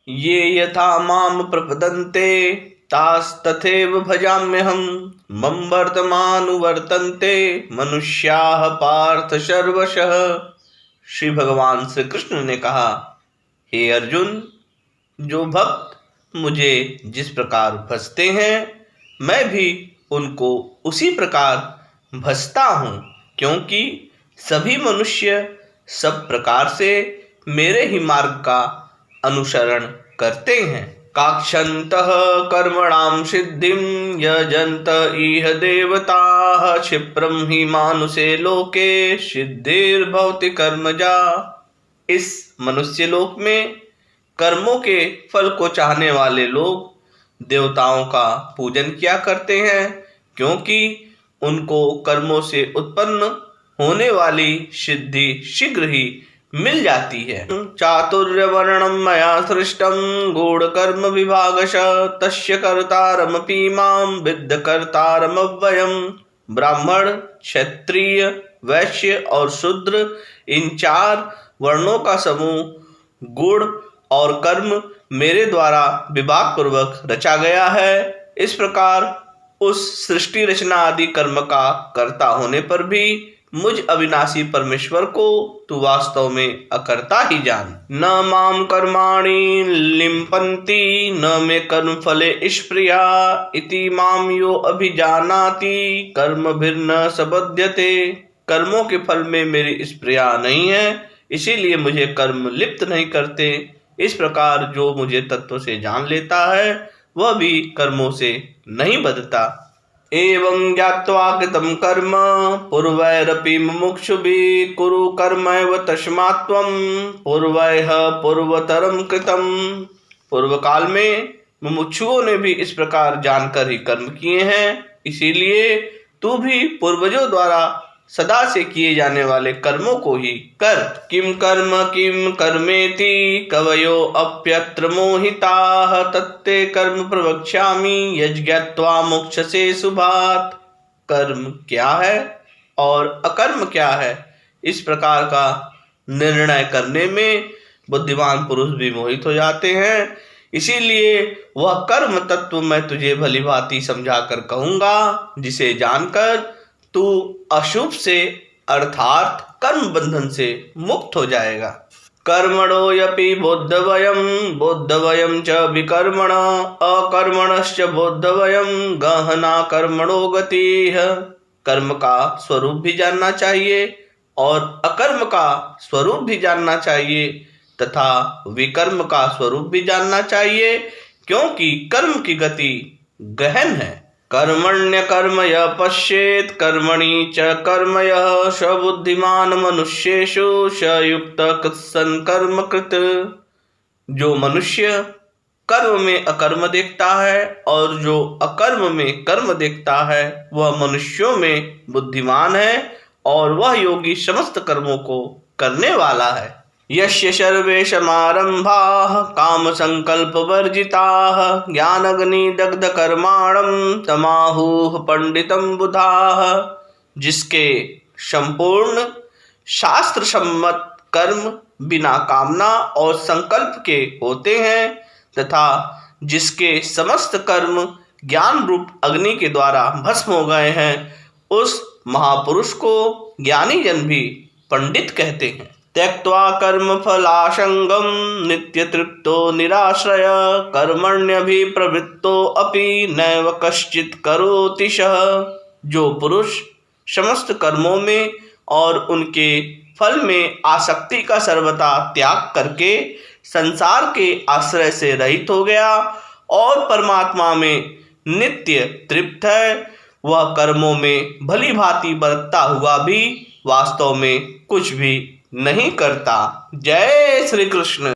ये यथा माम प्रपदन्ते तास्तथैव भजाम्यहम् मम वर्तमानुवर्तन्ते मनुष्याः पार्थ सर्वशः। श्री भगवान श्री कृष्ण ने कहा, हे अर्जुन, जो भक्त मुझे जिस प्रकार भजते हैं मैं भी उनको उसी प्रकार भजता हूँ, क्योंकि सभी मनुष्य सब प्रकार से मेरे ही मार्ग का अनुसरण करते हैं। काक्षन्तः कर्मणां सिद्धिं यजन्त इह देवताः क्षिप्रं हि मानुषे लोके सिद्धिर्भवति कर्मजा। इस मनुष्य लोक में कर्मों के फल को चाहने वाले लोग देवताओं का पूजन किया करते हैं, क्योंकि उनको कर्मों से उत्पन्न होने वाली सिद्धि शीघ्र ही मिल जाती है। चातुर्यवर्णं मया सृष्टं गूढ़कर्म विभागशः तस्य कर्तारमपि मां विद्ध कर्तारमव्ययम्। ब्राह्मण, क्षत्रिय, वैश्य और शूद्र, इन 4 वर्णों का समूह गुण और कर्म मेरे द्वारा विभाग पूर्वक रचा गया है। इस प्रकार उस सृष्टि रचना आदि कर्म का कर्ता होने पर भी मुझ अविनाशी परमेश्वर को तू वास्तव में अकर्ता ही जान। न माम कर्माणि लिम्पन्ति न मे कर्म फले स्पृहा इति माम यो अभिजानाति कर्मभिर्न सबध्यते। कर्मों के फल में मेरी स्पृहा नहीं है, इसीलिए मुझे कर्म लिप्त नहीं करते। इस प्रकार जो मुझे तत्व से जान लेता है वह भी कर्मों से नहीं बधता। एवं ज्ञात्वा कृतं कर्म पूर्वैरपि मुमुक्षुभिः कुरु कर्मैव तस्मात् त्वं पूर्वैः पूर्वतरं कृतं। पूर्व काल में मुमुक्षुओं ने भी इस प्रकार जानकर ही कर्म किए हैं, इसीलिए तू भी पूर्वजों द्वारा सदा से किए जाने वाले कर्मों को ही कर। किम कर्मेति कवयो अप्यत्र मोहिताः तत्ते कर्म प्रवक्ष्यामि यज्ञत्वा मोक्षसे शुभात्। कर्म क्या है और अकर्म क्या है, इस प्रकार का निर्णय करने में बुद्धिमान पुरुष भी मोहित हो जाते हैं, इसीलिए वह कर्म तत्व मैं तुझे भली भांति समझा कर कहूँगा, जिसे जानकर तू अशुभ से अर्थात कर्म बंधन से मुक्त हो जाएगा। कर्मणो यपि बोद्धवयं च विकर्मण अकर्मणश्च बोद्धवयं गहना कर्मणो गतिः। कर्म का स्वरूप भी जानना चाहिए और अकर्म का स्वरूप भी जानना चाहिए तथा विकर्म का स्वरूप भी जानना चाहिए, क्योंकि कर्म की गति गहन है। कर्मण्य कर्म यः पश्येत् कर्मणि च कर्म यः स बुद्धिमान मनुष्येषु स युक्त कृत्सन कर्म कृत। जो मनुष्य कर्म में अकर्म देखता है और जो अकर्म में कर्म देखता है वह मनुष्यों में बुद्धिमान है और वह योगी समस्त कर्मों को करने वाला है। यस्य सर्वे समारंभाः काम संकल्प वर्जिताः ज्ञानाग्निदग्ध कर्माणं तमाहुः पंडितं बुधाः। जिसके संपूर्ण शास्त्र सम्मत कर्म बिना कामना और संकल्प के होते हैं तथा जिसके समस्त कर्म ज्ञान रूप अग्नि के द्वारा भस्म हो गए हैं, उस महापुरुष को ज्ञानी जन भी पंडित कहते हैं। त्यक्त्वा कर्म फलासंगम नित्य तृप्तो निराश्रय कर्मण्यभिप्रवृत्तो अपि नैव कश्चित् करोति सः। जो पुरुष समस्त कर्मों में और उनके फल में आसक्ति का सर्वथा त्याग करके संसार के आश्रय से रहित हो गया और परमात्मा में नित्य तृप्त है, वह कर्मों में भली भांति बरतता हुआ भी वास्तव में कुछ भी नहीं करता। जय श्री कृष्ण।